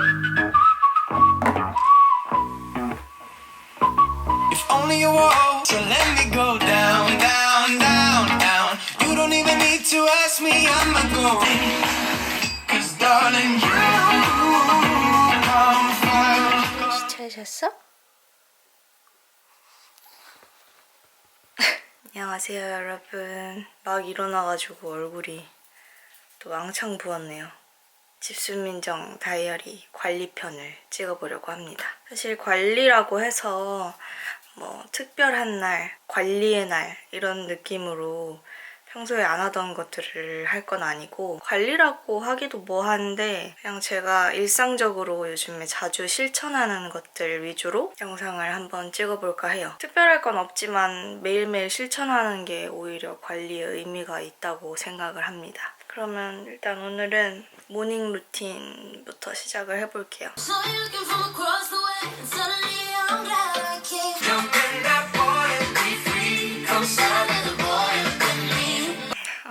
If only you were to let me go down, down, down, down. You don't even need to ask me, I'ma go. Cause darling, you come first. 잘 잤어? 안녕하세요 여러분. 막 일어나가지고 얼굴이 또 왕창 부었네요. 집순민정 다이어리 관리편을 찍어보려고 합니다. 사실 관리라고 해서 뭐 특별한 날, 관리의 날 이런 느낌으로 평소에 안 하던 것들을 할 건 아니고, 관리라고 하기도 뭐한데 그냥 제가 일상적으로 요즘에 자주 실천하는 것들 위주로 영상을 한번 찍어볼까 해요. 특별할 건 없지만 매일매일 실천하는 게 오히려 관리에 의미가 있다고 생각을 합니다. 그러면 일단 오늘은 모닝 루틴부터 시작을 해볼게요.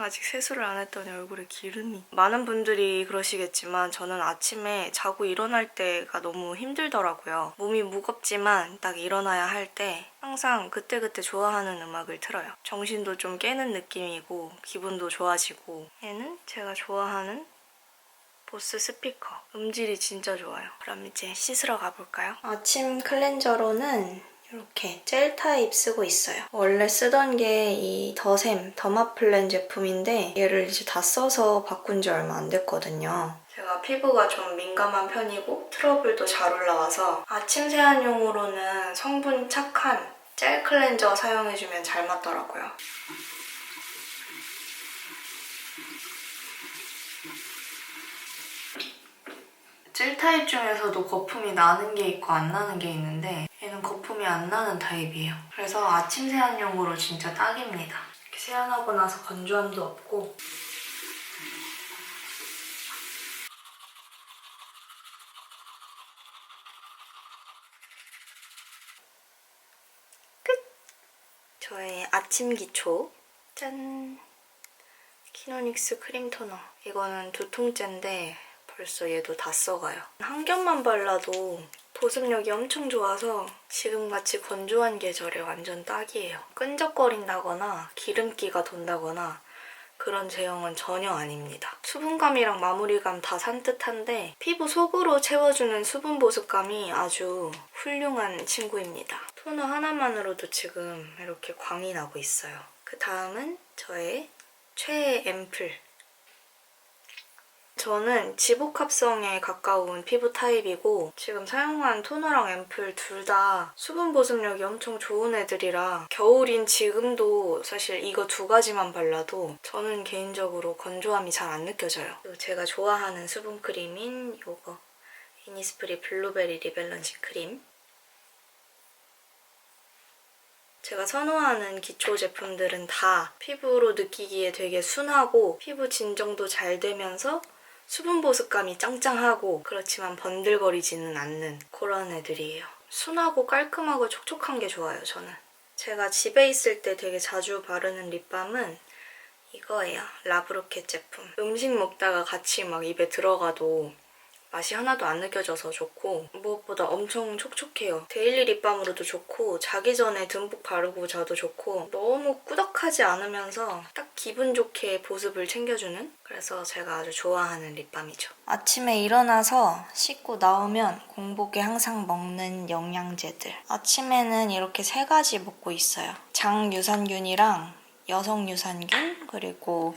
아직 세수를 안 했더니 얼굴에 기름이. 많은 분들이 그러시겠지만 저는 아침에 자고 일어날 때가 너무 힘들더라고요. 몸이 무겁지만 딱 일어나야 할 때 항상 그때그때 좋아하는 음악을 틀어요. 정신도 좀 깨는 느낌이고 기분도 좋아지고. 얘는 제가 좋아하는 보스 스피커. 음질이 진짜 좋아요. 그럼 이제 씻으러 가볼까요? 아침 클렌저로는 이렇게 젤 타입 쓰고 있어요. 원래 쓰던 게 이 더샘 더마플랜 제품인데 얘를 이제 다 써서 바꾼 지 얼마 안 됐거든요. 제가 피부가 좀 민감한 편이고 트러블도 잘 올라와서 아침 세안용으로는 성분 착한 젤 클렌저 사용해주면 잘 맞더라고요. 젤 타입 중에서도 거품이 나는 게 있고 안 나는 게 있는데 얘는 거품이 안 나는 타입이에요. 그래서 아침 세안용으로 진짜 딱입니다. 이렇게 세안하고 나서 건조함도 없고. 끝! 저의 아침 기초. 짠! 키노닉스 크림 토너. 이거는 두통째인데 벌써 얘도 다 써가요. 한 겹만 발라도 보습력이 엄청 좋아서 지금같이 건조한 계절에 완전 딱이에요. 끈적거린다거나 기름기가 돈다거나 그런 제형은 전혀 아닙니다. 수분감이랑 마무리감 다 산뜻한데 피부 속으로 채워주는 수분 보습감이 아주 훌륭한 친구입니다. 토너 하나만으로도 지금 이렇게 광이 나고 있어요. 그 다음은 저의 최애 앰플. 저는 지복합성에 가까운 피부 타입이고 지금 사용한 토너랑 앰플 둘 다 수분 보습력이 엄청 좋은 애들이라 겨울인 지금도 사실 이거 두 가지만 발라도 저는 개인적으로 건조함이 잘 안 느껴져요. 그리고 제가 좋아하는 수분크림인 이거 이니스프리 블루베리 리밸런싱 크림. 제가 선호하는 기초 제품들은 다 피부로 느끼기에 되게 순하고 피부 진정도 잘 되면서 수분 보습감이 짱짱하고 그렇지만 번들거리지는 않는 그런 애들이에요. 순하고 깔끔하고 촉촉한 게 좋아요, 저는. 제가 집에 있을 때 되게 자주 바르는 립밤은 이거예요. 라브로켓 제품. 음식 먹다가 같이 막 입에 들어가도 맛이 하나도 안 느껴져서 좋고 무엇보다 엄청 촉촉해요. 데일리 립밤으로도 좋고 자기 전에 듬뿍 바르고 자도 좋고 너무 꾸덕하지 않으면서 딱 기분 좋게 보습을 챙겨주는, 그래서 제가 아주 좋아하는 립밤이죠. 아침에 일어나서 씻고 나오면 공복에 항상 먹는 영양제들. 아침에는 이렇게 3가지 먹고 있어요. 장유산균이랑 여성유산균 그리고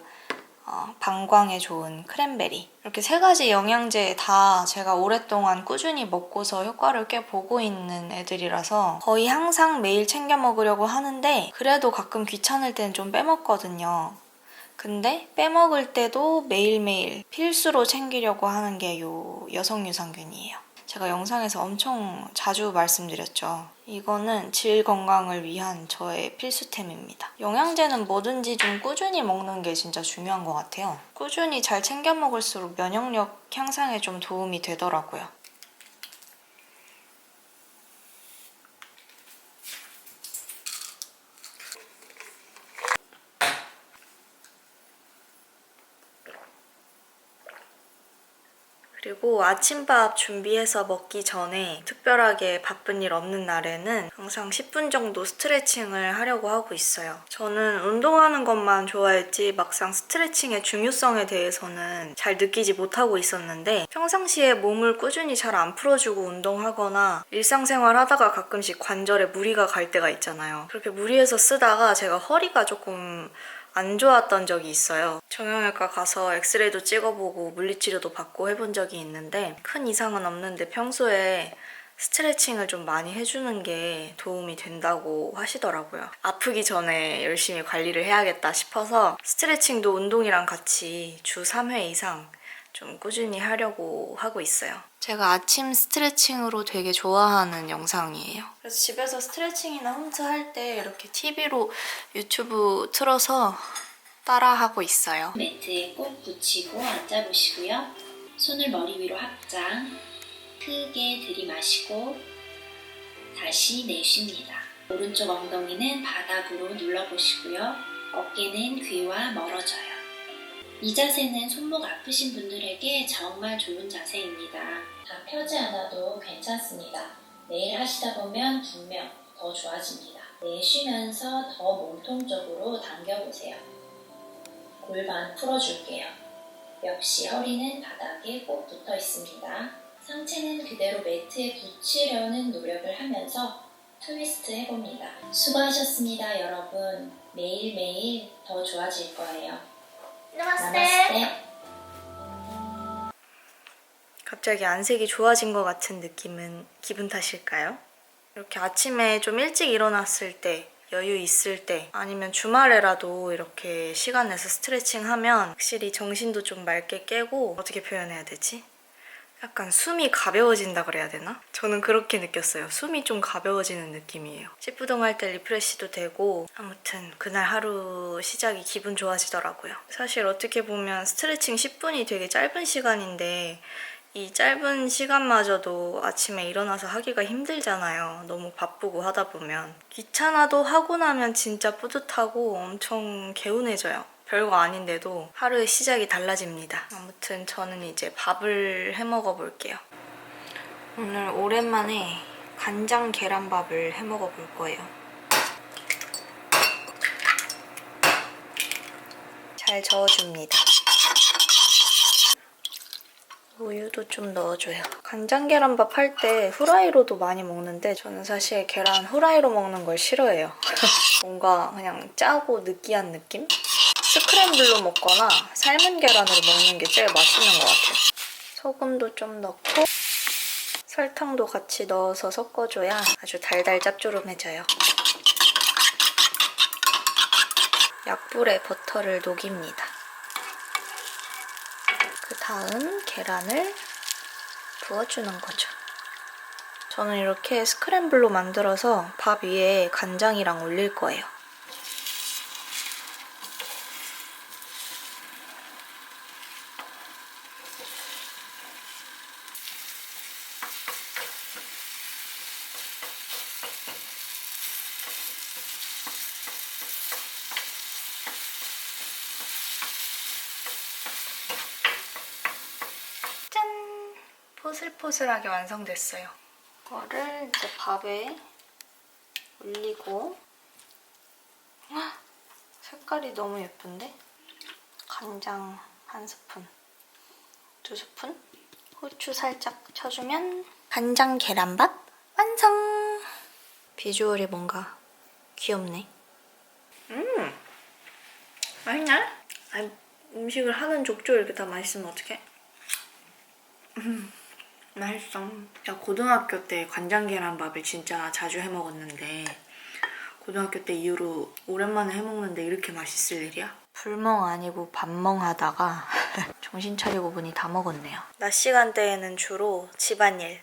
방광에 좋은 크랜베리. 이렇게 3가지 영양제 다 제가 오랫동안 꾸준히 먹고서 효과를 꽤 보고 있는 애들이라서 거의 항상 매일 챙겨 먹으려고 하는데 그래도 가끔 귀찮을 때는 좀 빼먹거든요. 근데 빼먹을 때도 매일매일 필수로 챙기려고 하는 게 요 여성유산균이에요. 제가 영상에서 엄청 자주 말씀드렸죠. 이거는 질 건강을 위한 저의 필수템입니다. 영양제는 뭐든지 좀 꾸준히 먹는 게 진짜 중요한 것 같아요. 꾸준히 잘 챙겨 먹을수록 면역력 향상에 좀 도움이 되더라고요. 그리고 아침밥 준비해서 먹기 전에 특별하게 바쁜 일 없는 날에는 항상 10분 정도 스트레칭을 하려고 하고 있어요. 저는 운동하는 것만 좋아했지 막상 스트레칭의 중요성에 대해서는 잘 느끼지 못하고 있었는데 평상시에 몸을 꾸준히 잘 안 풀어주고 운동하거나 일상생활 하다가 가끔씩 관절에 무리가 갈 때가 있잖아요. 그렇게 무리해서 쓰다가 제가 허리가 조금 안 좋았던 적이 있어요. 정형외과 가서 엑스레이도 찍어보고 물리치료도 받고 해본 적이 있는데 큰 이상은 없는데 평소에 스트레칭을 좀 많이 해주는 게 도움이 된다고 하시더라고요. 아프기 전에 열심히 관리를 해야겠다 싶어서 스트레칭도 운동이랑 같이 주 3회 이상 좀 꾸준히 하려고 하고 있어요. 제가 아침 스트레칭으로 되게 좋아하는 영상이에요. 그래서 집에서 스트레칭이나 홈트 할 때 이렇게 TV로 유튜브 틀어서 따라하고 있어요. 매트에 꼭 붙이고 앉아보시고요. 손을 머리 위로 확장, 크게 들이마시고 다시 내쉽니다. 오른쪽 엉덩이는 바닥으로 눌러보시고요. 어깨는 귀와 멀어져요. 이 자세는 손목 아프신 분들에게 정말 좋은 자세입니다. 다 펴지 않아도 괜찮습니다. 매일 하시다 보면 분명 더 좋아집니다. 내쉬면서 더 몸통 쪽으로 당겨보세요. 골반 풀어줄게요. 역시 허리는 바닥에 꼭 붙어 있습니다. 상체는 그대로 매트에 붙이려는 노력을 하면서 트위스트 해봅니다. 수고하셨습니다, 여러분. 매일매일 더 좋아질 거예요. 나마스테. 갑자기 안색이 좋아진 것 같은 느낌은 기분 탓일까요? 이렇게 아침에 좀 일찍 일어났을 때, 여유 있을 때, 아니면 주말에라도 이렇게 시간 내서 스트레칭 하면 확실히 정신도 좀 맑게 깨고, 어떻게 표현해야 되지? 약간 숨이 가벼워진다 그래야 되나? 저는 그렇게 느꼈어요. 숨이 좀 가벼워지는 느낌이에요. 찌뿌둥할 때 리프레시도 되고 아무튼 그날 하루 시작이 기분 좋아지더라고요. 사실 어떻게 보면 스트레칭 10분이 되게 짧은 시간인데 이 짧은 시간마저도 아침에 일어나서 하기가 힘들잖아요. 너무 바쁘고 하다 보면. 귀찮아도 하고 나면 진짜 뿌듯하고 엄청 개운해져요. 별거 아닌데도 하루의 시작이 달라집니다. 아무튼 저는 이제 밥을 해 먹어 볼게요. 오늘 오랜만에 간장 계란밥을 해 먹어 볼 거예요. 잘 저어줍니다. 우유도 좀 넣어줘요. 간장 계란밥 할 때 후라이로도 많이 먹는데 저는 사실 계란 후라이로 먹는 걸 싫어해요. 뭔가 그냥 짜고 느끼한 느낌? 스크램블로 먹거나 삶은 계란으로 먹는 게 제일 맛있는 것 같아요. 소금도 좀 넣고 설탕도 같이 넣어서 섞어줘야 아주 달달 짭조름해져요. 약불에 버터를 녹입니다. 그 다음 계란을 부어주는 거죠. 저는 이렇게 스크램블로 만들어서 밥 위에 간장이랑 올릴 거예요. 짠! 포슬포슬하게 완성됐어요. 이거를 이제 밥에 올리고 헉! 색깔이 너무 예쁜데? 간장 1스푼, 2스푼, 후추 살짝 쳐주면 간장 계란밥 완성! 비주얼이 뭔가 귀엽네. 맛있네? 아니, 음식을 하는 족족 이렇게 다 맛있으면 어떡해? 맛있어. 제가 고등학교 때 간장 계란밥을 진짜 자주 해 먹었는데 고등학교 때 이후로 오랜만에 해 먹는데 이렇게 맛있을 일이야? 불멍 아니고 밥멍 하다가 정신 차리고 보니 다 먹었네요. 낮 시간대에는 주로 집안일,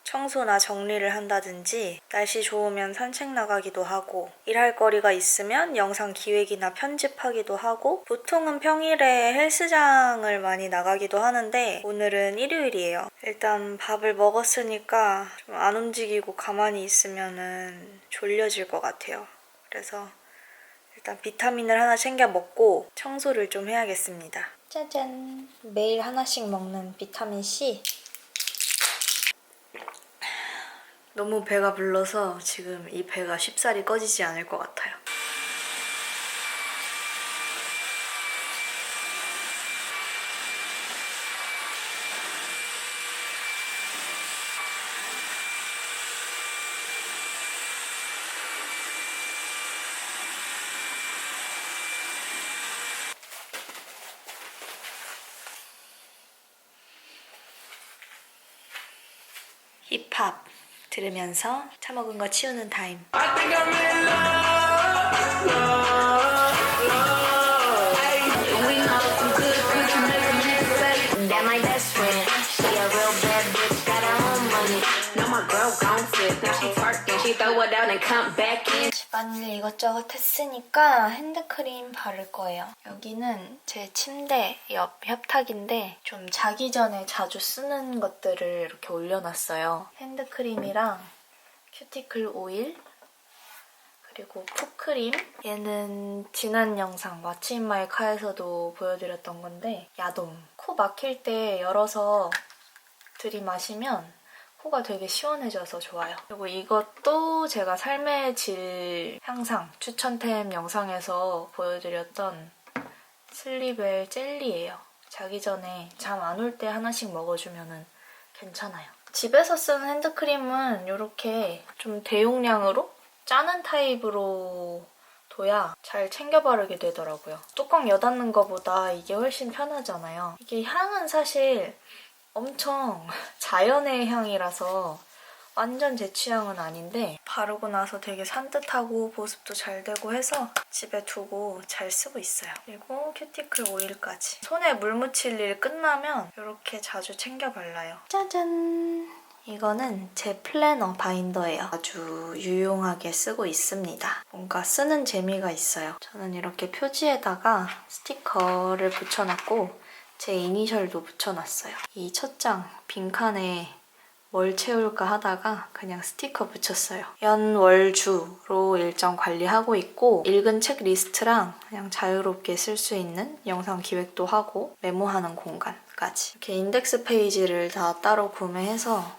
청소나 정리를 한다든지 날씨 좋으면 산책 나가기도 하고 일할 거리가 있으면 영상 기획이나 편집하기도 하고 보통은 평일에 헬스장을 많이 나가기도 하는데 오늘은 일요일이에요. 일단 밥을 먹었으니까 좀 안 움직이고 가만히 있으면은 졸려질 것 같아요. 그래서 일단 비타민을 하나 챙겨 먹고 청소를 좀 해야겠습니다. 짜잔! 매일 하나씩 먹는 비타민 C. 너무 배가 불러서 지금 이 배가 쉽사리 꺼지지 않을 것 같아요. 힙합 들으면서 처먹은 거 치우는 타임. I think I'm in love, love. We know some good we can make a nigga say that my best friend. She a real bad bitch, got her own money. Know my girl gon' flip. If she twerk and she throw it out and come back in. 집안일 이것저것 했으니까 핸드크림 바를 거예요. 여기는 제 침대 옆 협탁인데 좀 자기 전에 자주 쓰는 것들을 이렇게 올려놨어요. 핸드크림이랑 큐티클 오일, 그리고 풋크림. 얘는 지난 영상 왓츠 인 마이 카에서도 보여드렸던 건데 야돔. 코 막힐 때 열어서 들이마시면 코가 되게 시원해져서 좋아요. 그리고 이것도 제가 삶의 질 향상 추천템 영상에서 보여드렸던 슬리벨 젤리예요. 자기 전에 잠 안 올 때 하나씩 먹어주면 괜찮아요. 집에서 쓰는 핸드크림은 이렇게 좀 대용량으로 짜는 타입으로 둬야 잘 챙겨 바르게 되더라고요. 뚜껑 여닫는 것보다 이게 훨씬 편하잖아요. 이게 향은 사실 엄청 자연의 향이라서 완전 제 취향은 아닌데 바르고 나서 되게 산뜻하고 보습도 잘 되고 해서 집에 두고 잘 쓰고 있어요. 그리고 큐티클 오일까지. 손에 물 묻힐 일 끝나면 이렇게 자주 챙겨 발라요. 짜잔! 이거는 제 플래너 바인더예요. 아주 유용하게 쓰고 있습니다. 뭔가 쓰는 재미가 있어요. 저는 이렇게 표지에다가 스티커를 붙여놨고 제 이니셜도 붙여놨어요. 이 첫 장 빈칸에 뭘 채울까 하다가 그냥 스티커 붙였어요. 연월주로 일정 관리하고 있고 읽은 책 리스트랑 그냥 자유롭게 쓸 수 있는 영상 기획도 하고 메모하는 공간까지. 이렇게 인덱스 페이지를 다 따로 구매해서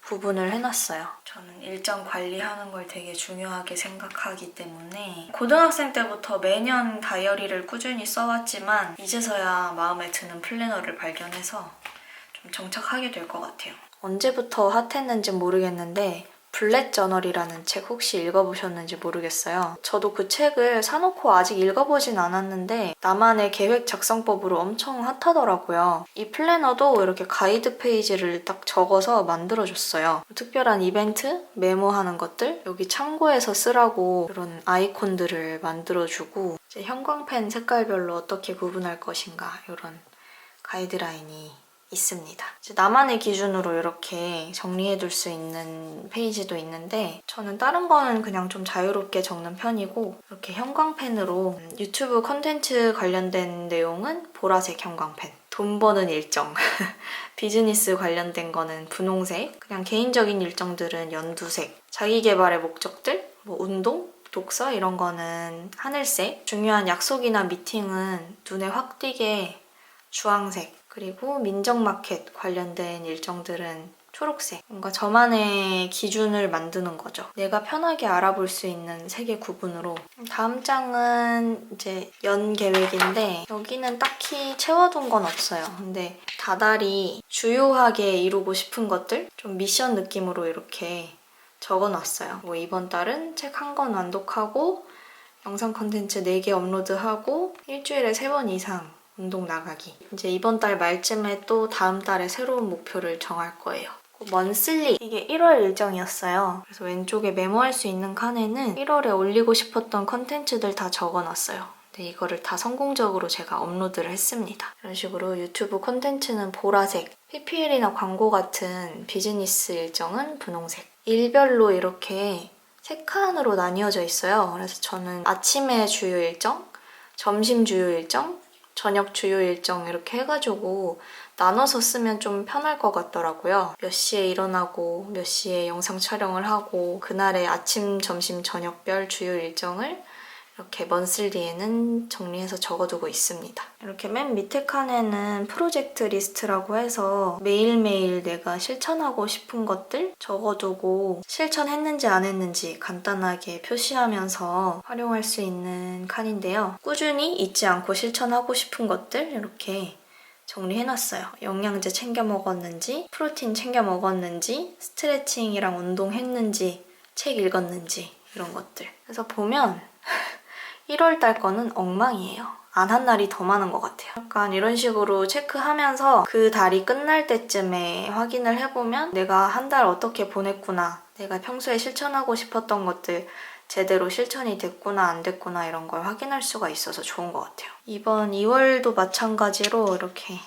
구분을 해놨어요. 저는 일정 관리하는 걸 되게 중요하게 생각하기 때문에 고등학생 때부터 매년 다이어리를 꾸준히 써왔지만 이제서야 마음에 드는 플래너를 발견해서 좀 정착하게 될 것 같아요. 언제부터 핫했는지 모르겠는데 블랙 저널이라는 책 혹시 읽어보셨는지 모르겠어요. 저도 그 책을 사놓고 아직 읽어보진 않았는데 나만의 계획 작성법으로 엄청 핫하더라고요. 이 플래너도 이렇게 가이드 페이지를 딱 적어서 만들어줬어요. 특별한 이벤트, 메모하는 것들, 여기 참고해서 쓰라고 이런 아이콘들을 만들어주고 이제 형광펜 색깔별로 어떻게 구분할 것인가 이런 가이드라인이 있습니다. 이제 나만의 기준으로 이렇게 정리해둘 수 있는 페이지도 있는데 저는 다른 거는 그냥 좀 자유롭게 적는 편이고 이렇게 형광펜으로 유튜브 콘텐츠 관련된 내용은 보라색 형광펜, 돈 버는 일정, 비즈니스 관련된 거는 분홍색, 그냥 개인적인 일정들은 연두색, 자기 개발의 목적들, 뭐 운동, 독서 이런 거는 하늘색, 중요한 약속이나 미팅은 눈에 확 띄게 주황색, 그리고 민정마켓 관련된 일정들은 초록색. 뭔가 저만의 기준을 만드는 거죠. 내가 편하게 알아볼 수 있는 색의 구분으로. 다음 장은 이제 연 계획인데 여기는 딱히 채워둔 건 없어요. 근데 다달이 주요하게 이루고 싶은 것들? 좀 미션 느낌으로 이렇게 적어놨어요. 뭐 이번 달은 책 한 권 완독하고 영상 콘텐츠 4개 업로드하고 일주일에 3번 이상 운동 나가기. 이제 이번 달 말쯤에 또 다음 달에 새로운 목표를 정할 거예요. 먼슬리. 이게 1월 일정이었어요. 그래서 왼쪽에 메모할 수 있는 칸에는 1월에 올리고 싶었던 컨텐츠들 다 적어놨어요. 근데 이거를 다 성공적으로 제가 업로드를 했습니다. 이런 식으로 유튜브 콘텐츠는 보라색, PPL이나 광고 같은 비즈니스 일정은 분홍색. 일별로 이렇게 3칸으로 나뉘어져 있어요. 그래서 저는 아침에 주요 일정, 점심 주요 일정, 저녁 주요 일정 이렇게 해가지고 나눠서 쓰면 좀 편할 것 같더라고요. 몇 시에 일어나고 몇 시에 영상 촬영을 하고 그날의 아침, 점심, 저녁별 주요 일정을 이렇게 먼슬리에는 정리해서 적어두고 있습니다. 이렇게 맨 밑에 칸에는 프로젝트 리스트라고 해서 매일매일 내가 실천하고 싶은 것들 적어두고 실천했는지 안 했는지 간단하게 표시하면서 활용할 수 있는 칸인데요. 꾸준히 잊지 않고 실천하고 싶은 것들 이렇게 정리해놨어요. 영양제 챙겨 먹었는지, 프로틴 챙겨 먹었는지, 스트레칭이랑 운동했는지, 책 읽었는지 이런 것들. 그래서 보면 1월달 거는 엉망이에요. 안 한 날이 더 많은 것 같아요. 약간 이런 식으로 체크하면서 그 달이 끝날 때쯤에 확인을 해보면 내가 한 달 어떻게 보냈구나, 내가 평소에 실천하고 싶었던 것들 제대로 실천이 됐구나 안 됐구나 이런 걸 확인할 수가 있어서 좋은 것 같아요. 이번 2월도 마찬가지로 이렇게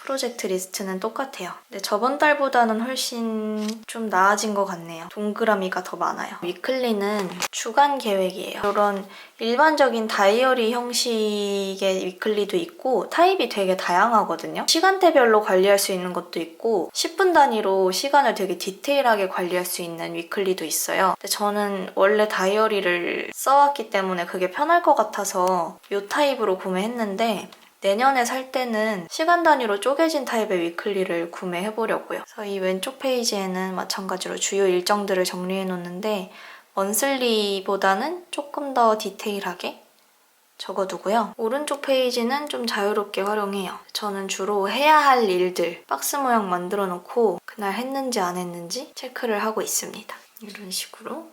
프로젝트 리스트는 똑같아요. 근데 저번 달보다는 훨씬 좀 나아진 것 같네요. 동그라미가 더 많아요. 위클리는 주간 계획이에요. 이런 일반적인 다이어리 형식의 위클리도 있고 타입이 되게 다양하거든요. 시간대별로 관리할 수 있는 것도 있고 10분 단위로 시간을 되게 디테일하게 관리할 수 있는 위클리도 있어요. 근데 저는 원래 다이어리를 써왔기 때문에 그게 편할 것 같아서 이 타입으로 구매했는데 내년에 살 때는 시간 단위로 쪼개진 타입의 위클리를 구매해보려고요. 그래서 이 왼쪽 페이지에는 마찬가지로 주요 일정들을 정리해놓는데 먼슬리보다는 조금 더 디테일하게 적어두고요. 오른쪽 페이지는 좀 자유롭게 활용해요. 저는 주로 해야 할 일들 박스 모양 만들어 놓고 그날 했는지 안 했는지 체크를 하고 있습니다. 이런 식으로.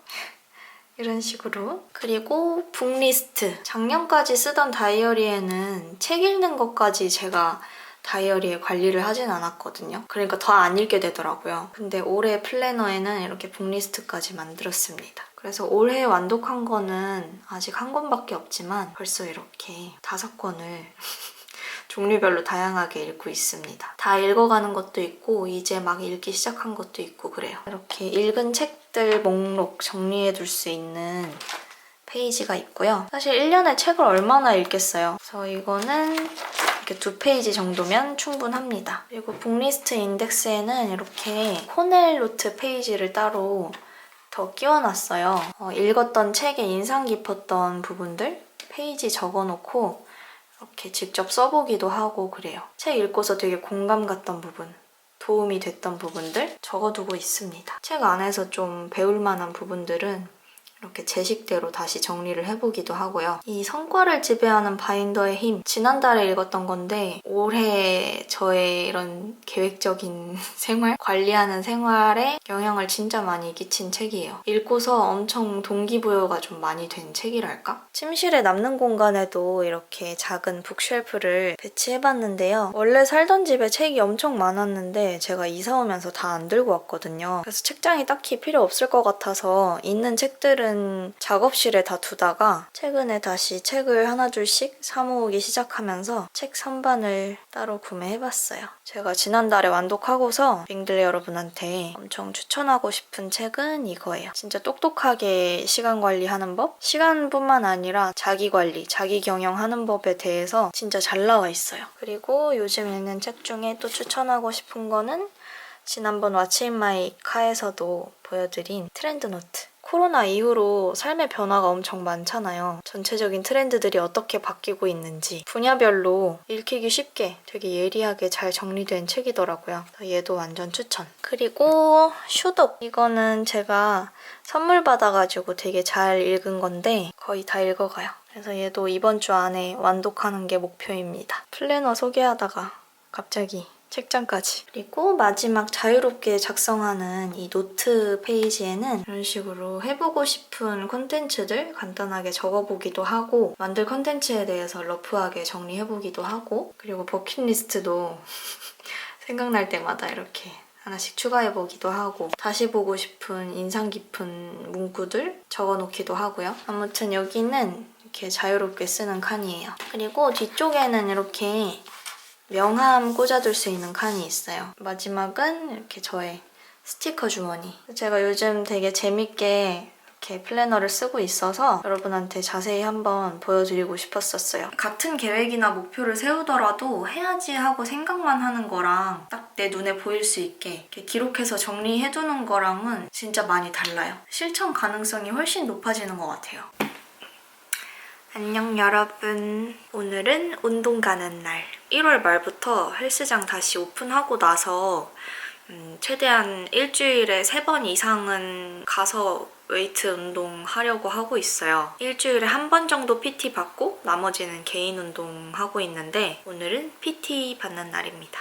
그리고 북리스트. 작년까지 쓰던 다이어리에는 책 읽는 것까지 제가 다이어리에 관리를 하진 않았거든요. 그러니까 더 안 읽게 되더라고요. 근데 올해 플래너에는 이렇게 북리스트까지 만들었습니다. 그래서 올해 완독한 거는 아직 한 권밖에 없지만 벌써 이렇게 5권을 종류별로 다양하게 읽고 있습니다. 다 읽어가는 것도 있고 이제 막 읽기 시작한 것도 있고 그래요. 이렇게 읽은 책들 목록 정리해둘 수 있는 페이지가 있고요. 사실 1년에 책을 얼마나 읽겠어요. 그래서 이거는 이렇게 2페이지 정도면 충분합니다. 그리고 북리스트 인덱스에는 이렇게 코넬 노트 페이지를 따로 더 끼워놨어요. 읽었던 책에 인상 깊었던 부분들 페이지 적어놓고 이렇게 직접 써보기도 하고 그래요. 책 읽고서 되게 공감 갔던 부분, 도움이 됐던 부분들 적어두고 있습니다. 책 안에서 좀 배울 만한 부분들은 이렇게 제 식대로 다시 정리를 해보기도 하고요. 이 성과를 지배하는 바인더의 힘, 지난달에 읽었던 건데 올해 저의 이런 계획적인 생활, 관리하는 생활에 영향을 진짜 많이 끼친 책이에요. 읽고서 엄청 동기부여가 좀 많이 된 책이랄까? 침실에 남는 공간에도 이렇게 작은 북쉘프를 배치해봤는데요. 원래 살던 집에 책이 엄청 많았는데 제가 이사 오면서 다 안 들고 왔거든요. 그래서 책장이 딱히 필요 없을 것 같아서 있는 책들은 작업실에 다 두다가 최근에 다시 책을 하나둘씩 사모으기 시작하면서 책 선반을 따로 구매해봤어요. 제가 지난달에 완독하고서 빙들 여러분한테 엄청 추천하고 싶은 책은 이거예요. 진짜 똑똑하게 시간 관리하는 법? 시간뿐만 아니라 자기 관리, 자기 경영하는 법에 대해서 진짜 잘 나와 있어요. 그리고 요즘 읽는 책 중에 또 추천하고 싶은 거는 지난번 왓츠 인 마이 카에서도 보여드린 트렌드 노트. 코로나 이후로 삶의 변화가 엄청 많잖아요. 전체적인 트렌드들이 어떻게 바뀌고 있는지 분야별로 읽히기 쉽게 되게 예리하게 잘 정리된 책이더라고요. 얘도 완전 추천. 그리고 슈독. 이거는 제가 선물 받아가지고 되게 잘 읽은 건데 거의 다 읽어가요. 그래서 얘도 이번 주 안에 완독하는 게 목표입니다. 플래너 소개하다가 갑자기 책장까지. 그리고 마지막 자유롭게 작성하는 이 노트 페이지에는 이런 식으로 해보고 싶은 콘텐츠들 간단하게 적어보기도 하고 만들 콘텐츠에 대해서 러프하게 정리해보기도 하고 그리고 버킷리스트도 생각날 때마다 이렇게 하나씩 추가해보기도 하고 다시 보고 싶은 인상 깊은 문구들 적어놓기도 하고요. 아무튼 여기는 이렇게 자유롭게 쓰는 칸이에요. 그리고 뒤쪽에는 이렇게 명함 꽂아둘 수 있는 칸이 있어요. 마지막은 이렇게 저의 스티커 주머니. 제가 요즘 되게 재밌게 이렇게 플래너를 쓰고 있어서 여러분한테 자세히 한번 보여드리고 싶었었어요. 같은 계획이나 목표를 세우더라도 해야지 하고 생각만 하는 거랑 딱 내 눈에 보일 수 있게 이렇게 기록해서 정리해두는 거랑은 진짜 많이 달라요. 실천 가능성이 훨씬 높아지는 것 같아요. 안녕 여러분. 오늘은 운동 가는 날. 1월 말부터 헬스장 다시 오픈하고 나서 최대한 일주일에 3번 이상은 가서 웨이트 운동 하려고 하고 있어요. 일주일에 1번 정도 PT 받고 나머지는 개인 운동 하고 있는데 오늘은 PT 받는 날입니다.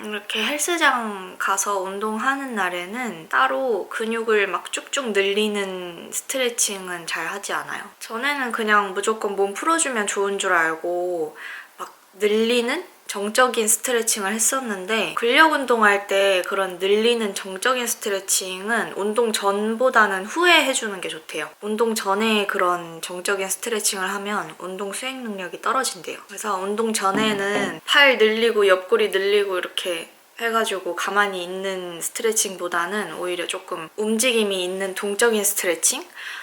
이렇게 헬스장 가서 운동하는 날에는 따로 근육을 막 쭉쭉 늘리는 스트레칭은 잘 하지 않아요. 전에는 그냥 무조건 몸 풀어주면 좋은 줄 알고 막 늘리는 정적인 스트레칭을 했었는데 근력 운동할 때 그런 늘리는 정적인 스트레칭은 운동 전보다는 후에 해주는 게 좋대요. 운동 전에 그런 정적인 스트레칭을 하면 운동 수행 능력이 떨어진대요. 그래서 운동 전에는 팔 늘리고 옆구리 늘리고 이렇게 해가지고 가만히 있는 스트레칭보다는 오히려 조금 움직임이 있는 동적인 스트레칭?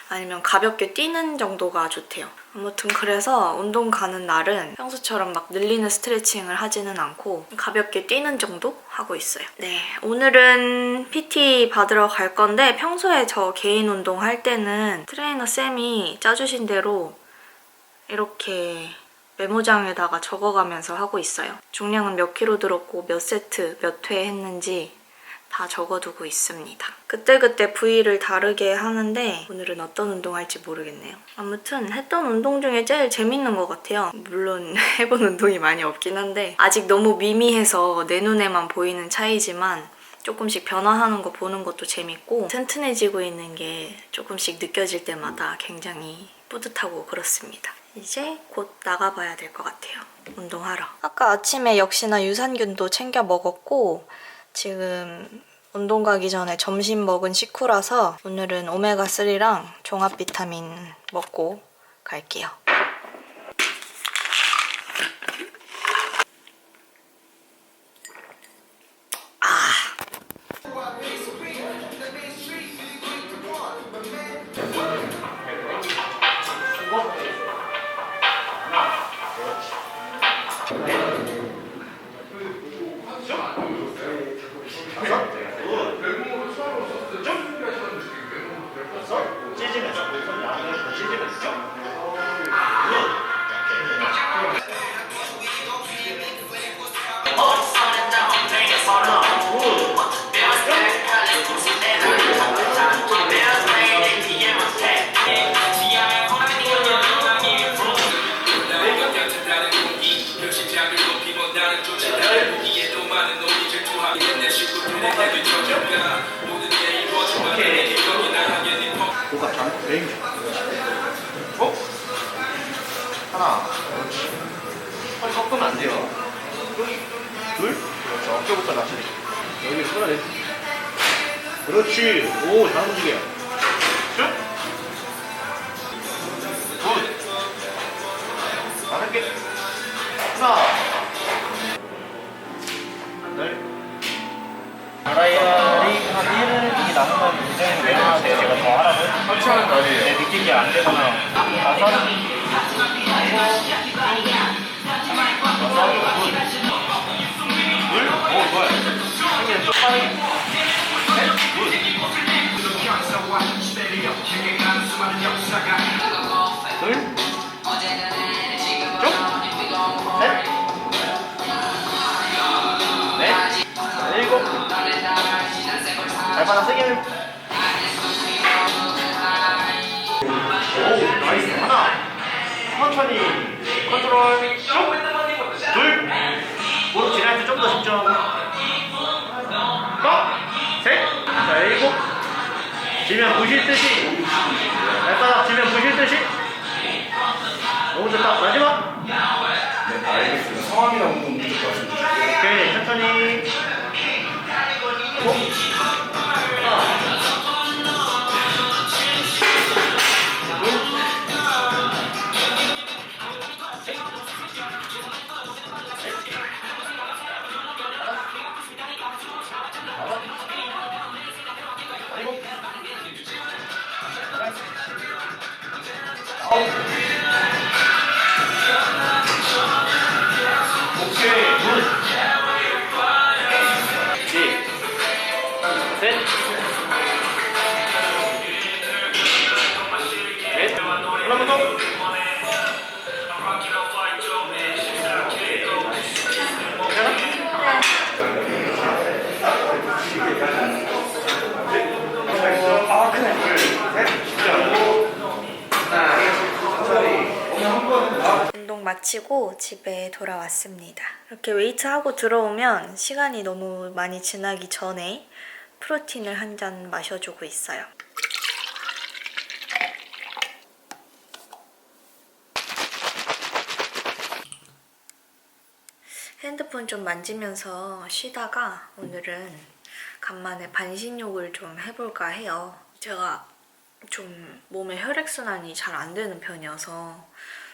아니면 가볍게 뛰는 정도가 좋대요. 아무튼 그래서 운동 가는 날은 평소처럼 막 늘리는 스트레칭을 하지는 않고 가볍게 뛰는 정도 하고 있어요. 네, 오늘은 PT 받으러 갈 건데 평소에 저 개인 운동 할 때는 트레이너 쌤이 짜주신 대로 이렇게 메모장에다가 적어가면서 하고 있어요. 중량은 몇 킬로 들었고 몇 세트, 몇 회 했는지 다 적어두고 있습니다. 그때그때 부위를 다르게 하는데 오늘은 어떤 운동 할지 모르겠네요. 아무튼 했던 운동 중에 제일 재밌는 것 같아요. 물론 해본 운동이 많이 없긴 한데 아직 너무 미미해서 내 눈에만 보이는 차이지만 조금씩 변화하는 거 보는 것도 재밌고 튼튼해지고 있는 게 조금씩 느껴질 때마다 굉장히 뿌듯하고 그렇습니다. 이제 곧 나가봐야 될 것 같아요. 운동하러. 아까 아침에 역시나 유산균도 챙겨 먹었고 지금 운동 가기 전에 점심 먹은 식후라서 오늘은 오메가3랑 종합 비타민 먹고 갈게요. 어? 하나. 팔 섞으면 안 돼요. 둘. 그렇죠. 어깨부터 낮추기. 여기 끌어내. 그렇지. 오, 잘 움직여. 쭉. 굿. 5개. 하나. 둘. 드라이어리 한 1이 남으면 굉장히 매너하세요. 제가 더 하라고 설치하는 날이에요. 네, 느낀 게 안 되거나 7. 발바닥 세게. 오, 나이스. 하나. 천천히. 컨트롤. 쭉. 둘. 무릎 지날 때 좀 더 집중. 셋. 자, 7. 지면 부실 듯이. 발바닥 지면 부실 듯이. 너무 좋다. 마지막. 네, 알겠습니다. 성함이랑 운동 문제 말씀 주시고요. 오케이, 천천히. 넷, 하나만 더. 마치고 집에 돌아왔습니다. 이렇게 웨이트하고 들어오면 시간이 너무 많이 지나기 전에 프로틴을 한 잔 마셔주고 있어요. 핸드폰 좀 만지면서 쉬다가 오늘은 간만에 반신욕을 좀 해볼까 해요. 제가 좀 몸에 혈액순환이 잘 안 되는 편이어서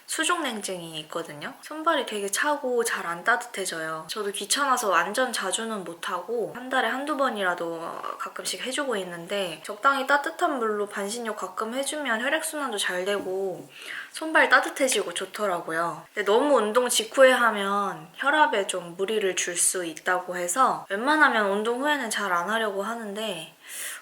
수족냉증이 있거든요. 손발이 되게 차고 잘 안 따뜻해져요. 저도 귀찮아서 완전 자주는 못하고 한 달에 한두 번이라도 가끔씩 해주고 있는데 적당히 따뜻한 물로 반신욕 가끔 해주면 혈액순환도 잘 되고 손발 따뜻해지고 좋더라고요. 근데 너무 운동 직후에 하면 혈압에 좀 무리를 줄 수 있다고 해서 웬만하면 운동 후에는 잘 안 하려고 하는데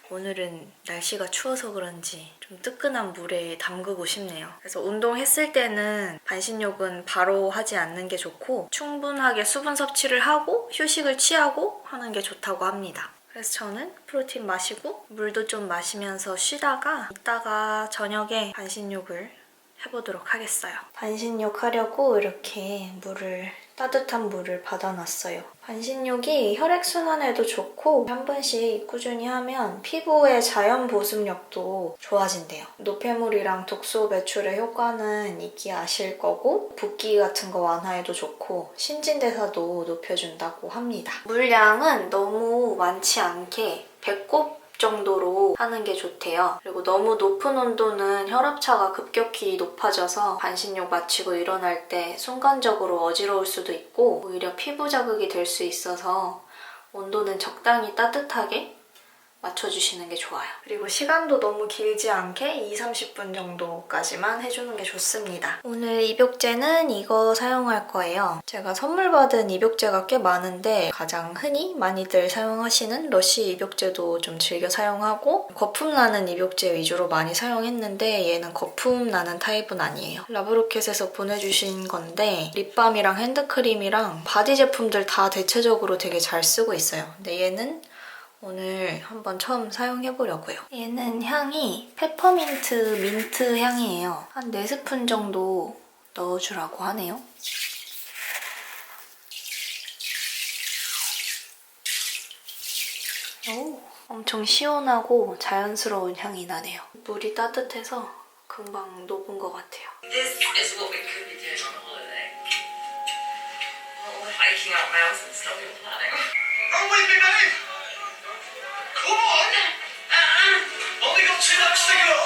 오늘은 날씨가 추워서 그런지 좀 뜨끈한 물에 담그고 싶네요. 그래서 운동했을 때는 반신욕은 바로 하지 않는 게 좋고 충분하게 수분 섭취를 하고 휴식을 취하고 하는 게 좋다고 합니다. 그래서 저는 프로틴 마시고 물도 좀 마시면서 쉬다가 이따가 저녁에 반신욕을 해보도록 하겠어요. 반신욕 하려고 이렇게 따뜻한 물을 받아놨어요. 반신욕이 혈액순환에도 좋고 한 번씩 꾸준히 하면 피부의 자연 보습력도 좋아진대요. 노폐물이랑 독소 배출의 효과는 익히 아실 거고 붓기 같은 거 완화에도 좋고 신진대사도 높여준다고 합니다. 물량은 너무 많지 않게 배꼽 정도로 하는 게 좋대요. 그리고 너무 높은 온도는 혈압차가 급격히 높아져서 반신욕 마치고 일어날 때 순간적으로 어지러울 수도 있고 오히려 피부 자극이 될 수 있어서 온도는 적당히 따뜻하게 맞춰주시는 게 좋아요. 그리고 시간도 너무 길지 않게 20-30분 정도까지만 해주는 게 좋습니다. 오늘 입욕제는 이거 사용할 거예요. 제가 선물 받은 입욕제가 꽤 많은데 가장 흔히 많이들 사용하시는 러쉬 입욕제도 좀 즐겨 사용하고 거품 나는 입욕제 위주로 많이 사용했는데 얘는 거품 나는 타입은 아니에요. 라브로켓에서 보내주신 건데 립밤이랑 핸드크림이랑 바디 제품들 다 대체적으로 되게 잘 쓰고 있어요. 근데 얘는 오늘 한번 처음 사용해보려고요. 얘는 향이 페퍼민트 민트 향이에요. 한 4스푼 정도 넣어주라고 하네요. 오, 엄청 시원하고 자연스러운 향이 나네요. 물이 따뜻해서 금방 녹은 것 같아요. This is what we could be doing on a holiday. Well, hiking up mountains, not even planning. Come with me, babe! Come on! Only got 2 laps to go!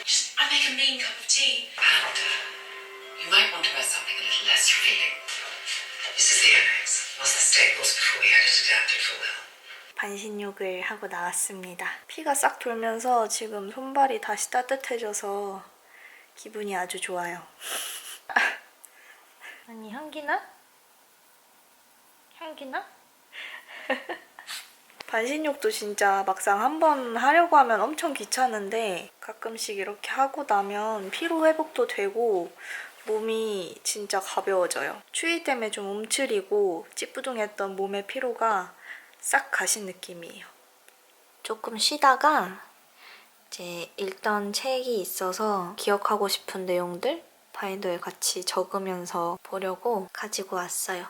Just, I make a mean cup of tea. And you might want to wear something a little less revealing. This is the annex. Was the stables before we had it adapted for Will. 반신욕을 하고 나왔습니다. 피가 싹 돌면서 지금 손발이 다시 따뜻해져서 기분이 아주 좋아요. 아니 향기나? 향기나? 반신욕도 진짜 막상 한번 하려고 하면 엄청 귀찮은데 가끔씩 이렇게 하고 나면 피로 회복도 되고 몸이 진짜 가벼워져요. 추위 때문에 좀 움츠리고 찌뿌둥했던 몸의 피로가 싹 가신 느낌이에요. 조금 쉬다가 이제 읽던 책이 있어서 기억하고 싶은 내용들 바인더에 같이 적으면서 보려고 가지고 왔어요.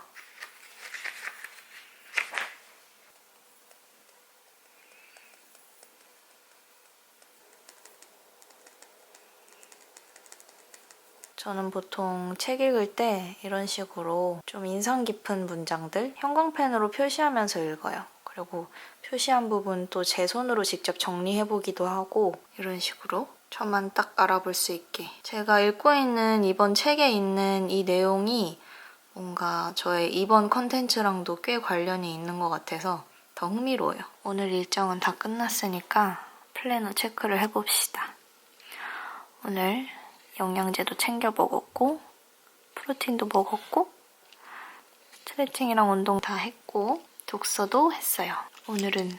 저는 보통 책 읽을 때 이런 식으로 좀 인상 깊은 문장들 형광펜으로 표시하면서 읽어요. 그리고 표시한 부분 또 제 손으로 직접 정리해보기도 하고 이런 식으로 저만 딱 알아볼 수 있게. 제가 읽고 있는 이번 책에 있는 이 내용이 뭔가 저의 이번 컨텐츠랑도 꽤 관련이 있는 것 같아서 더 흥미로워요. 오늘 일정은 다 끝났으니까 플래너 체크를 해봅시다. 오늘 영양제도 챙겨 먹었고 프로틴도 먹었고 스트레칭이랑 운동 다 했고 독서도 했어요. 오늘은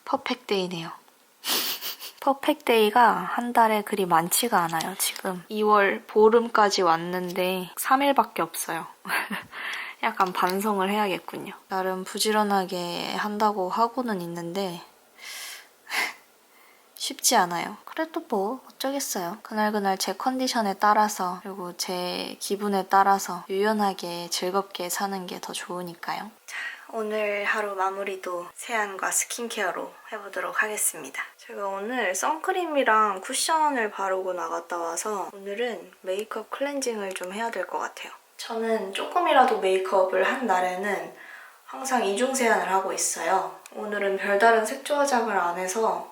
퍼펙데이네요. 퍼펙데이가 한 달에 그리 많지가 않아요. 지금 2월 보름까지 왔는데 3일밖에 없어요. 약간 반성을 해야겠군요. 나름 부지런하게 한다고 하고는 있는데 쉽지 않아요. 그래도 뭐 어쩌겠어요. 그날그날 제 컨디션에 따라서 그리고 제 기분에 따라서 유연하게 즐겁게 사는 게 더 좋으니까요. 자, 오늘 하루 마무리도 세안과 스킨케어로 해보도록 하겠습니다. 제가 오늘 선크림이랑 쿠션을 바르고 나갔다 와서 오늘은 메이크업 클렌징을 좀 해야 될 것 같아요. 저는 조금이라도 메이크업을 한 날에는 항상 이중 세안을 하고 있어요. 오늘은 별다른 색조 화장을 안 해서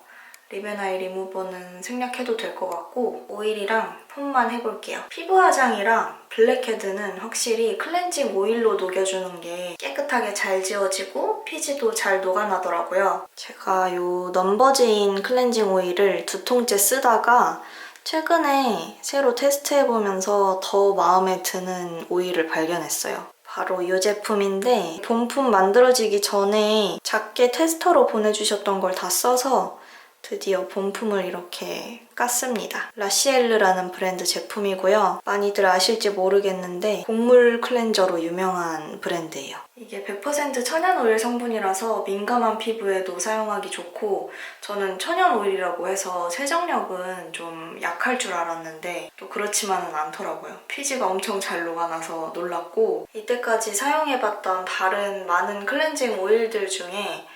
립앤아이 리무버는 생략해도 될 것 같고 오일이랑 폼만 해볼게요. 피부 화장이랑 블랙헤드는 확실히 클렌징 오일로 녹여주는 게 깨끗하게 잘 지워지고 피지도 잘 녹아나더라고요. 제가 요 넘버제인 클렌징 오일을 2통째 쓰다가 최근에 새로 테스트해보면서 더 마음에 드는 오일을 발견했어요. 바로 이 제품인데 본품 만들어지기 전에 작게 테스터로 보내주셨던 걸 다 써서 드디어 본품을 이렇게 깠습니다. 라시엘르라는 브랜드 제품이고요. 많이들 아실지 모르겠는데 곡물 클렌저로 유명한 브랜드예요. 이게 100% 천연 오일 성분이라서 민감한 피부에도 사용하기 좋고 저는 천연 오일이라고 해서 세정력은 좀 약할 줄 알았는데 또 그렇지만은 않더라고요. 피지가 엄청 잘 녹아나서 놀랐고 이때까지 사용해봤던 다른 많은 클렌징 오일들 중에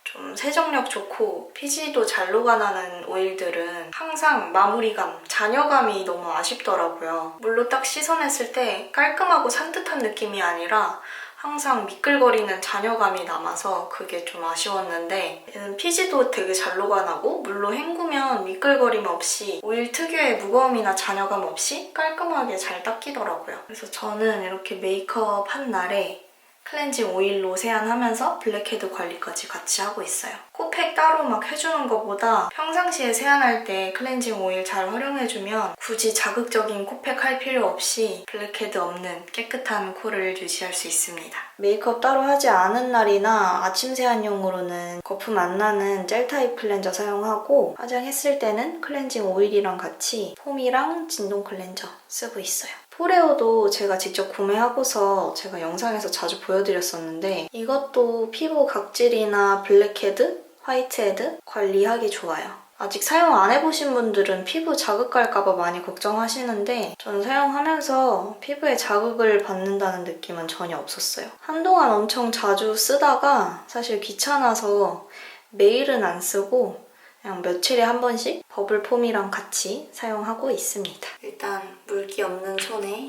좀 세정력 좋고 피지도 잘 녹아나는 오일들은 항상 마무리감, 잔여감이 너무 아쉽더라고요. 물로 딱 씻어냈을 때 깔끔하고 산뜻한 느낌이 아니라 항상 미끌거리는 잔여감이 남아서 그게 좀 아쉬웠는데 얘는 피지도 되게 잘 녹아나고 물로 헹구면 미끌거림 없이 오일 특유의 무거움이나 잔여감 없이 깔끔하게 잘 닦이더라고요. 그래서 저는 이렇게 메이크업 한 날에 클렌징 오일로 세안하면서 블랙헤드 관리까지 같이 하고 있어요. 코팩 따로 막 해주는 것보다 평상시에 세안할 때 클렌징 오일 잘 활용해주면 굳이 자극적인 코팩 할 필요 없이 블랙헤드 없는 깨끗한 코를 유지할 수 있습니다. 메이크업 따로 하지 않은 날이나 아침 세안용으로는 거품 안 나는 젤 타입 클렌저 사용하고 화장했을 때는 클렌징 오일이랑 같이 폼이랑 진동 클렌저 쓰고 있어요. 포레오도 제가 직접 구매하고서 제가 영상에서 자주 보여드렸었는데 이것도 피부 각질이나 블랙헤드, 화이트헤드 관리하기 좋아요. 아직 사용 안 해보신 분들은 피부 자극 갈까봐 많이 걱정하시는데 저는 사용하면서 피부에 자극을 받는다는 느낌은 전혀 없었어요. 한동안 엄청 자주 쓰다가 사실 귀찮아서 매일은 안 쓰고 그냥 며칠에 한 번씩 버블폼이랑 같이 사용하고 있습니다. 일단 물기 없는 손에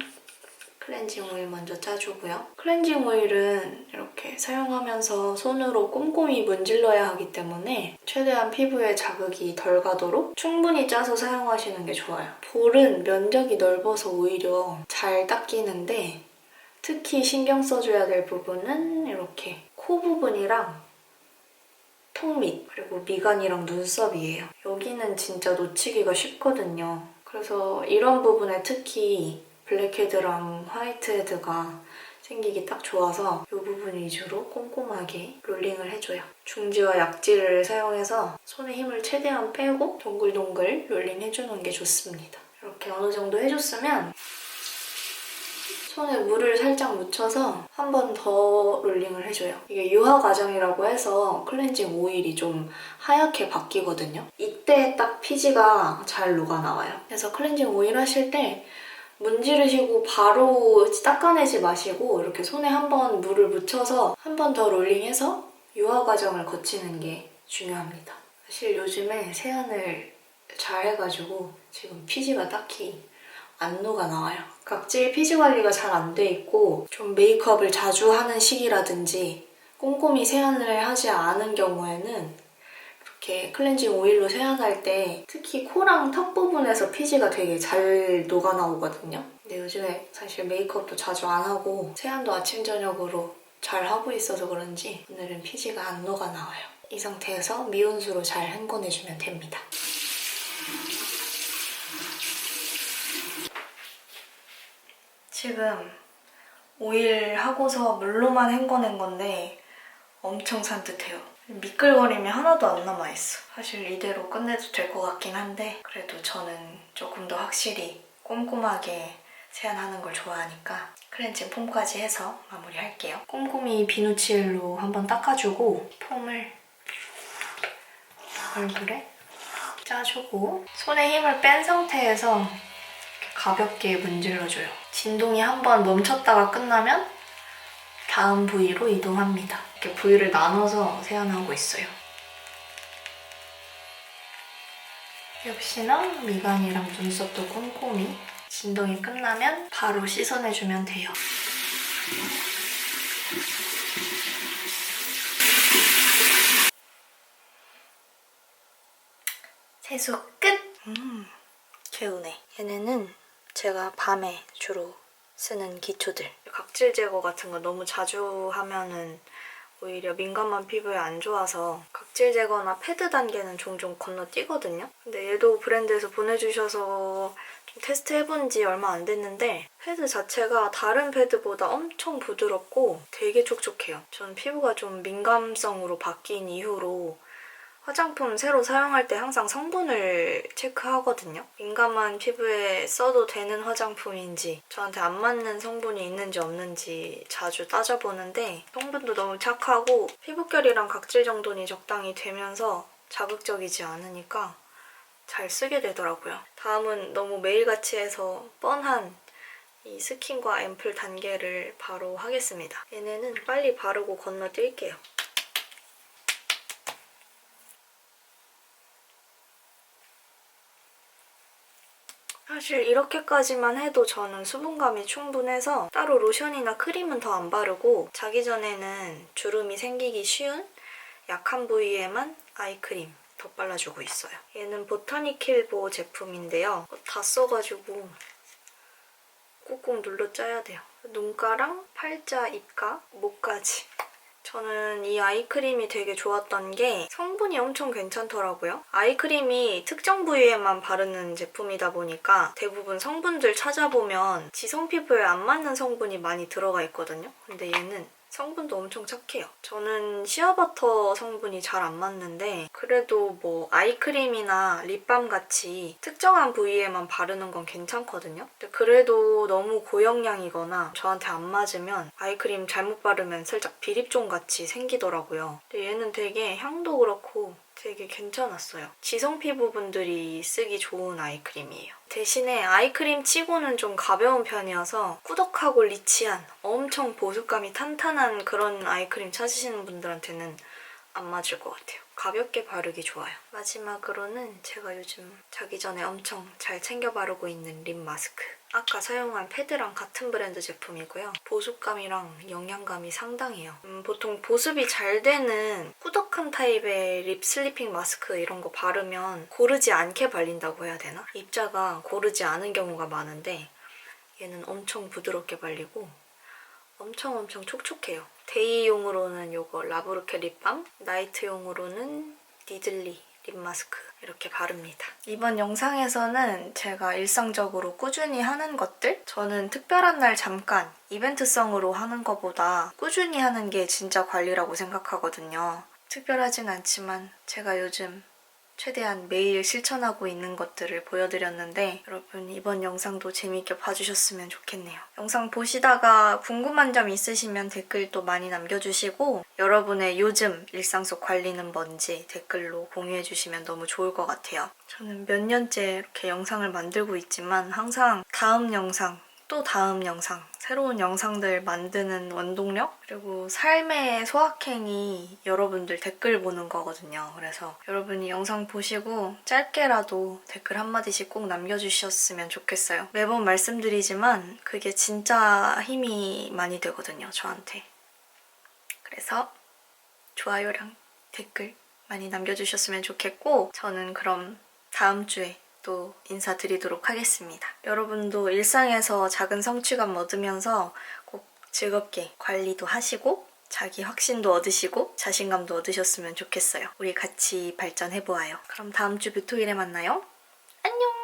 클렌징 오일 먼저 짜주고요. 클렌징 오일은 이렇게 사용하면서 손으로 꼼꼼히 문질러야 하기 때문에 최대한 피부에 자극이 덜 가도록 충분히 짜서 사용하시는 게 좋아요. 볼은 면적이 넓어서 오히려 잘 닦이는데 특히 신경 써줘야 될 부분은 이렇게 코 부분이랑 턱 밑, 그리고 미간이랑 눈썹이에요. 여기는 진짜 놓치기가 쉽거든요. 그래서 이런 부분에 특히 블랙헤드랑 화이트헤드가 생기기 딱 좋아서 이 부분 위주로 꼼꼼하게 롤링을 해줘요. 중지와 약지를 사용해서 손에 힘을 최대한 빼고 동글동글 롤링해주는 게 좋습니다. 이렇게 어느 정도 해줬으면 손에 물을 살짝 묻혀서 한 번 더 롤링을 해줘요. 이게 유화 과정이라고 해서 클렌징 오일이 좀 하얗게 바뀌거든요. 이때 딱 피지가 잘 녹아나와요. 그래서 클렌징 오일 하실 때 문지르시고 바로 닦아내지 마시고 이렇게 손에 한 번 물을 묻혀서 한 번 더 롤링해서 유화 과정을 거치는 게 중요합니다. 사실 요즘에 세안을 잘 해가지고 지금 피지가 딱히 안 녹아나와요. 각질 피지 관리가 잘 안 돼 있고 좀 메이크업을 자주 하는 시기라든지 꼼꼼히 세안을 하지 않은 경우에는 이렇게 클렌징 오일로 세안할 때 특히 코랑 턱 부분에서 피지가 되게 잘 녹아나오거든요. 근데 요즘에 사실 메이크업도 자주 안 하고 세안도 아침 저녁으로 잘 하고 있어서 그런지 오늘은 피지가 안 녹아나와요. 이 상태에서 미온수로 잘 헹궈내주면 됩니다. 지금 오일 하고서 물로만 헹궈낸 건데 엄청 산뜻해요. 미끌거림이 하나도 안 남아있어. 사실 이대로 끝내도 될 것 같긴 한데 그래도 저는 조금 더 확실히 꼼꼼하게 세안하는 걸 좋아하니까 클렌징 폼까지 해서 마무리할게요. 꼼꼼히 비누칠로 한번 닦아주고 폼을 얼굴에 짜주고 손에 힘을 뺀 상태에서 가볍게 문질러줘요. 진동이 한번 멈췄다가 끝나면 다음 부위로 이동합니다. 이렇게 부위를 나눠서 세안하고 있어요. 역시나 미간이랑 눈썹도 꼼꼼히 진동이 끝나면 바로 씻어내주면 돼요. 세수 끝! 개운해. 얘네는 제가 밤에 주로 쓰는 기초들. 각질 제거 같은 거 너무 자주 하면은 오히려 민감한 피부에 안 좋아서 각질 제거나 패드 단계는 종종 건너뛰거든요. 근데 얘도 브랜드에서 보내주셔서 좀 테스트 해본 지 얼마 안 됐는데 패드 자체가 다른 패드보다 엄청 부드럽고 되게 촉촉해요. 전 피부가 좀 민감성으로 바뀐 이후로 화장품 새로 사용할 때 항상 성분을 체크하거든요. 민감한 피부에 써도 되는 화장품인지 저한테 안 맞는 성분이 있는지 없는지 자주 따져보는데 성분도 너무 착하고 피부결이랑 각질 정돈이 적당히 되면서 자극적이지 않으니까 잘 쓰게 되더라고요. 다음은 너무 매일같이 해서 뻔한 이 스킨과 앰플 단계를 바로 하겠습니다. 얘네는 빨리 바르고 건너뛸게요. 사실 이렇게까지만 해도 저는 수분감이 충분해서 따로 로션이나 크림은 더 안 바르고 자기 전에는 주름이 생기기 쉬운 약한 부위에만 아이크림 덧발라주고 있어요. 얘는 보타니킬보 제품인데요. 다 써가지고 꾹꾹 눌러 짜야 돼요. 눈가랑 팔자, 입가, 목까지. 저는 이 아이크림이 되게 좋았던 게 성분이 엄청 괜찮더라고요. 아이크림이 특정 부위에만 바르는 제품이다 보니까 대부분 성분들 찾아보면 지성 피부에 안 맞는 성분이 많이 들어가 있거든요. 근데 얘는 성분도 엄청 착해요. 저는 시어버터 성분이 잘 안 맞는데 그래도 뭐 아이크림이나 립밤 같이 특정한 부위에만 바르는 건 괜찮거든요. 근데 그래도 너무 고영량이거나 저한테 안 맞으면 아이크림 잘못 바르면 살짝 비립종 같이 생기더라고요. 근데 얘는 되게 향도 그렇고 되게 괜찮았어요. 지성 피부분들이 쓰기 좋은 아이크림이에요. 대신에 아이크림 치고는 좀 가벼운 편이어서 꾸덕하고 리치한 엄청 보습감이 탄탄한 그런 아이크림 찾으시는 분들한테는 안 맞을 것 같아요. 가볍게 바르기 좋아요. 마지막으로는 제가 요즘 자기 전에 엄청 잘 챙겨 바르고 있는 립 마스크. 아까 사용한 패드랑 같은 브랜드 제품이고요. 보습감이랑 영양감이 상당해요. 보통 보습이 잘 되는 꾸덕한 타입의 립 슬리핑 마스크 이런 거 바르면 고르지 않게 발린다고 해야 되나? 입자가 고르지 않은 경우가 많은데 얘는 엄청 부드럽게 발리고 엄청 촉촉해요. 데이용으로는 요거 라브르케 립밤, 나이트용으로는 니들리 립 마스크 이렇게 바릅니다. 이번 영상에서는 제가 일상적으로 꾸준히 하는 것들? 저는 특별한 날 잠깐 이벤트성으로 하는 것보다 꾸준히 하는 게 진짜 관리라고 생각하거든요. 특별하진 않지만 제가 요즘 최대한 매일 실천하고 있는 것들을 보여드렸는데 여러분 이번 영상도 재미있게 봐주셨으면 좋겠네요. 영상 보시다가 궁금한 점 있으시면 댓글도 많이 남겨주시고 여러분의 요즘 일상 속 관리는 뭔지 댓글로 공유해주시면 너무 좋을 것 같아요. 저는 몇 년째 이렇게 영상을 만들고 있지만 항상 다음 영상 또 다음 영상, 새로운 영상들 만드는 원동력? 그리고 삶의 소확행이 여러분들 댓글 보는 거거든요. 그래서 여러분이 영상 보시고 짧게라도 댓글 한마디씩 꼭 남겨주셨으면 좋겠어요. 매번 말씀드리지만 그게 진짜 힘이 많이 되거든요, 저한테. 그래서 좋아요랑 댓글 많이 남겨주셨으면 좋겠고 저는 그럼 다음 주에 또 인사드리도록 하겠습니다. 여러분도 일상에서 작은 성취감 얻으면서 꼭 즐겁게 관리도 하시고 자기 확신도 얻으시고 자신감도 얻으셨으면 좋겠어요. 우리 같이 발전해보아요. 그럼 다음 주 뷰토일에 만나요. 안녕!